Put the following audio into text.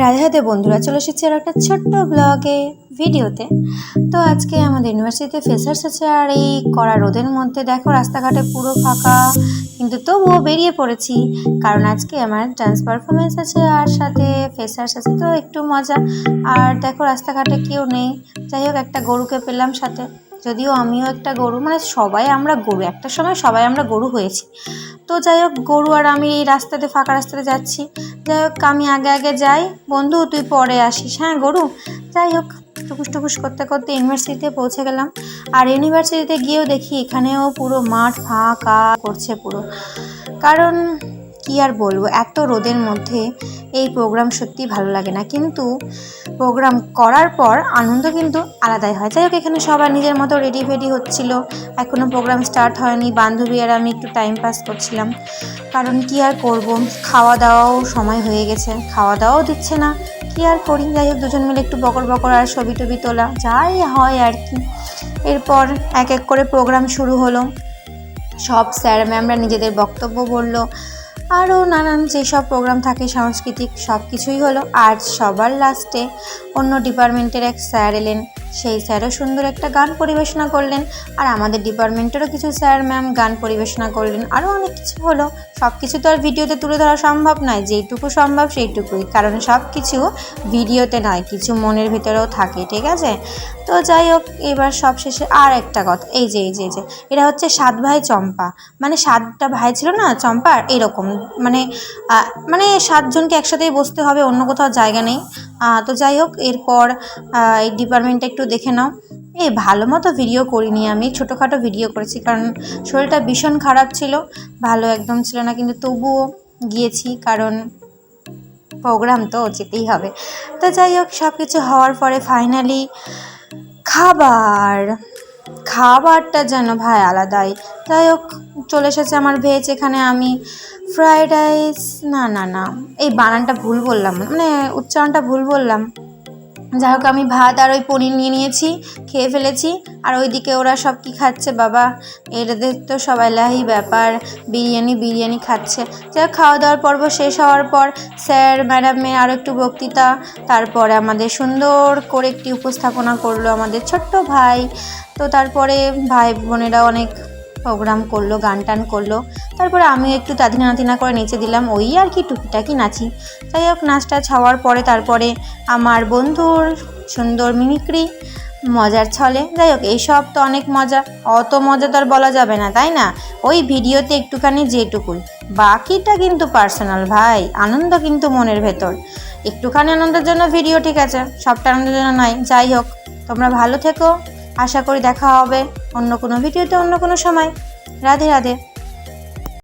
রাধে রাধে বন্ধুরা, চলে এসেছি আর একটা ছোট্ট ব্লগে ভিডিওতে। তো আজকে আমাদের ইউনিভার্সিটিতে ফ্রেশার্স আছে, আর এই কড়া রোদের মধ্যে দেখো রাস্তাঘাটে পুরো ফাঁকা, কিন্তু তবুও বেরিয়ে পড়েছি কারণ আজকে আমার ডান্স পারফরমেন্স আছে আর সাথে ফ্রেশার্স আছে, তো একটু মজা। আর দেখো রাস্তাঘাটে কেউ নেই, যাই হোক একটা গরুকে পেলাম সাথে, যদিও আমিও একটা গরু, মানে সবাই আমরা গরু, একটা সময় সবাই আমরা গরু হয়েছি। তো যাই হোক গরু আর আমি এই রাস্তাতে, ফাঁকা রাস্তাতে যাচ্ছি। যাই হোক আমি আগে আগে যাই, বন্ধু তুই পরে আসিস, হ্যাঁ গরু। যাই হোক টুকুস টুকুস করতে করতে ইউনিভার্সিটিতে পৌঁছে গেলাম। আর ইউনিভার্সিটিতে গিয়েও দেখি এখানেও পুরো মাঠ ফাঁকা করছে পুরো, কারণ কি আর বলবো, এত রোদের মধ্যে এই প্রোগ্রাম সত্যি ভালো লাগে না, কিন্তু প্রোগ্রাম করার পর আনন্দ কিন্তু আলাদাই হয়। যাই হোক এখানে সবাই নিজের মতো রেডি ফেডি হচ্ছিল, এখনও প্রোগ্রাম স্টার্ট হয়নি। বান্ধবী আর আমি একটু টাইম পাস করছিলাম, কারণ কি আর করব, খাওয়া দাওয়াও সময় হয়ে গেছে, খাওয়া দাওয়াও দিচ্ছে না, কি আর করি। যাই হোক দুজন মিলে একটু বকর বকর আর ছবি টবি তোলা যাই হয় আর কি। এরপর এক এক করে প্রোগ্রাম শুরু হলো, সব স্যার ম্যামরা নিজেদের বক্তব্য বললো, আরও নানান যেসব প্রোগ্রাম থাকে সাংস্কৃতিক সব কিছুই হলো। আর সবার লাস্টে অন্য ডিপার্টমেন্টের এক স্যার এলেন, সেই স্যারও সুন্দর একটা গান পরিবেশনা করলেন, আর আমাদের ডিপার্টমেন্টেরও কিছু স্যার ম্যাম গান পরিবেশনা করলেন, আরও অনেক কিছু হলো। সব কিছু তো আর ভিডিওতে তুলে ধরা সম্ভব নয়, যেইটুকু সম্ভব সেইটুকুই, কারণ সব কিছু ভিডিওতে নয়, কিছু মনের ভিতরেও থাকে, ঠিক আছে। তো যাই হোক এবার সব শেষে আর একটা কথা, এই যে এরা হচ্ছে 7 ভাই চম্পা, মানে 7টা ভাই ছিল না চম্পার, এরকম মানে মানে 7 জনকে একসাথেই বসতে হবে, অন্য কোথাও জায়গা নেই। তো যাই হোক এরপর এই ডিপার্টমেন্টটা একটু দেখে নাও। ভালো মতো ভিডিও করিনি, আমি ছোটোখাটো ভিডিও করেছি, কারণ শরীরটা ভীষণ খারাপ ছিল, ভালো একদম ছিল না, কিন্তু তবুও গিয়েছি, কারণ প্রোগ্রাম তো যেতেই হবে। তো যাই হোক সব কিছু হওয়ার পরে ফাইনালি খাবারটা যেন ভাই আলাদাই। যাই হোক চলে এসেছে আমার ভেজ, এখানে আমি ফ্রাইড রাইস, না এই বানানটা ভুল বললাম, মানে উচ্চারণটা ভুল বললাম। যাই হোক আমি ভাত আর ওই পনির নিয়ে নিয়েছি, খেয়ে ফেলেছি। আর ওইদিকে ওরা সব কি খাচ্ছে বাবা, এদের তো সবাই লাহি ব্যাপার, বিরিয়ানি খাচ্ছে। যাই হোক খাওয়া দাওয়ার পর্ব শেষ হওয়ার পর স্যার ম্যাডামের আরও একটু বক্তৃতা, তারপরে আমাদের সুন্দর করে একটি উপস্থাপনা করলো আমাদের ছোট্ট ভাই। তো তারপরে ভাই বোনেরা অনেক প্রোগ্রাম করলো, গান টান করলো, তারপরে আমিও একটু তাদিনা করে নেচে দিলাম, ওই আর কি টুকিটাকি নাচি। যাই হোক নাচটা ছাওয়ার পরে তারপরে আমার বন্ধুর সুন্দর মিমিক্রি, মজার ছলে। যাই হোক এইসব তো অনেক মজা, অত মজা তো আর বলা যাবে না, তাই না? ওই ভিডিওতে একটুখানি যেটুকুই, বাকিটা কিন্তু পার্সোনাল ভাই, আনন্দ কিন্তু মনের ভেতর। একটুখানি আনন্দের জন্য ভিডিও ঠিক আছে, সবটা আনন্দের জন্য নয়। যাই হোক তোমরা ভালো থেকো, আশা করি দেখা হবে অন্য কোনো ভিডিওতে অন্য কোনো সময়। রাধে রাধে।